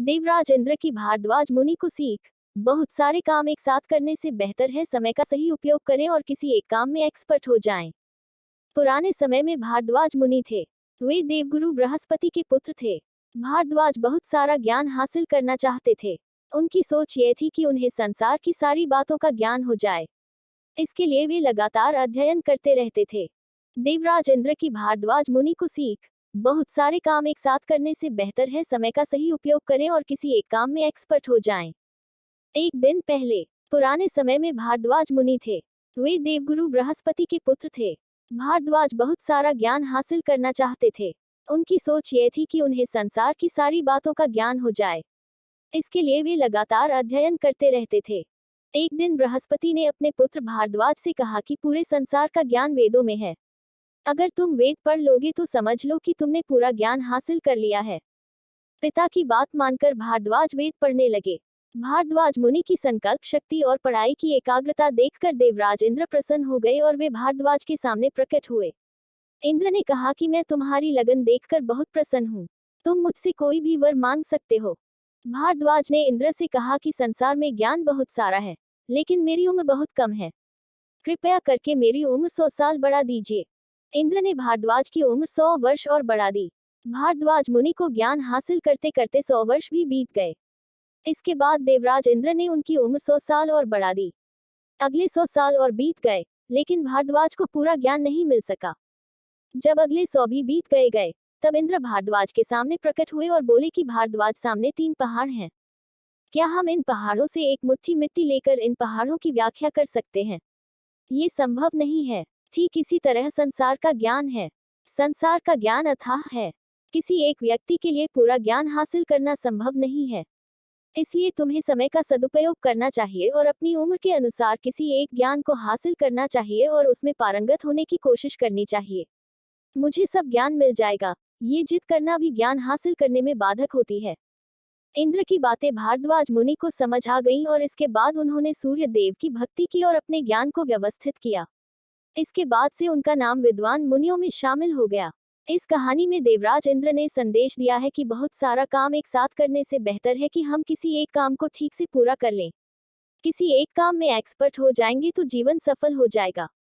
देवराज इंद्र की भारद्वाज मुनि को सीख। बहुत सारे काम एक साथ करने से बेहतर है समय का सही उपयोग करें और किसी एक काम में एक्सपर्ट हो जाएं। पुराने समय में भारद्वाज मुनि थे। वे देवगुरु बृहस्पति के पुत्र थे। भारद्वाज बहुत सारा ज्ञान हासिल करना चाहते थे। उनकी सोच ये थी कि उन्हें संसार की सारी बातों का ज्ञान हो जाए। इसके लिए वे लगातार अध्ययन करते रहते थे। देवराज इंद्र की भारद्वाज मुनि को सीख। बहुत सारे काम एक साथ करने से बेहतर है समय का सही उपयोग करें और किसी एक काम में एक्सपर्ट हो जाएं। एक दिन पहले, पुराने समय में भारद्वाज मुनि थे। वे देवगुरु बृहस्पति के पुत्र थे। भारद्वाज बहुत सारा ज्ञान हासिल करना चाहते थे। उनकी सोच ये थी कि उन्हें संसार की सारी बातों का ज्ञान हो जाए। इसके लिए वे लगातार अध्ययन करते रहते थे। एक दिन बृहस्पति ने अपने पुत्र भारद्वाज से कहा कि पूरे संसार का ज्ञान वेदों में है। अगर तुम वेद पढ़ लोगे तो समझ लो कि तुमने पूरा ज्ञान हासिल कर लिया है। पिता की बात मानकर भारद्वाज वेद पढ़ने लगे। भारद्वाज मुनि की संकल्प शक्ति और पढ़ाई की एकाग्रता देखकर देवराज इंद्र प्रसन्न हो गए और वे भारद्वाज के सामने प्रकट हुए। इंद्र ने कहा कि मैं तुम्हारी लगन देखकर बहुत प्रसन्न हूँ। तुम मुझसे कोई भी वर मांग सकते हो। भारद्वाज ने इंद्र से कहा कि संसार में ज्ञान बहुत सारा है, लेकिन मेरी उम्र बहुत कम है। कृपया करके मेरी उम्र 100 साल बढ़ा दीजिए। इंद्र ने भारद्वाज की उम्र 100 वर्ष और बढ़ा दी। भारद्वाज मुनि को ज्ञान हासिल करते करते 100 वर्ष भी बीत गए। इसके बाद देवराज इंद्र ने उनकी उम्र 100 साल और बढ़ा दी। अगले 100 साल और बीत गए, लेकिन भारद्वाज को पूरा ज्ञान नहीं मिल सका। जब अगले 100 भी बीत गए, तब इंद्र भारद्वाज के सामने प्रकट हुए और बोले कि भारद्वाज सामने 3 पहाड़ हैं। क्या हम इन पहाड़ों से एक मुट्ठी मिट्टी लेकर इन पहाड़ों की व्याख्या कर सकते हैं? ये संभव नहीं है। ठीक इसी तरह संसार का ज्ञान है। संसार का ज्ञान अथाह है। किसी एक व्यक्ति के लिए पूरा ज्ञान हासिल करना संभव नहीं है। इसलिए तुम्हें समय का सदुपयोग करना चाहिए और अपनी उम्र के अनुसार किसी एक ज्ञान को हासिल करना चाहिए और उसमें पारंगत होने की कोशिश करनी चाहिए। मुझे सब ज्ञान मिल जाएगा, ये जिद करना भी ज्ञान हासिल करने में बाधक होती है। इंद्र की बातें भारद्वाज मुनि को समझ आ गईं और इसके बाद उन्होंने सूर्य देव की भक्ति की और अपने ज्ञान को व्यवस्थित किया। इसके बाद से उनका नाम विद्वान मुनियों में शामिल हो गया। इस कहानी में देवराज इंद्र ने संदेश दिया है कि बहुत सारा काम एक साथ करने से बेहतर है कि हम किसी एक काम को ठीक से पूरा कर लें। किसी एक काम में एक्सपर्ट हो जाएंगे तो जीवन सफल हो जाएगा।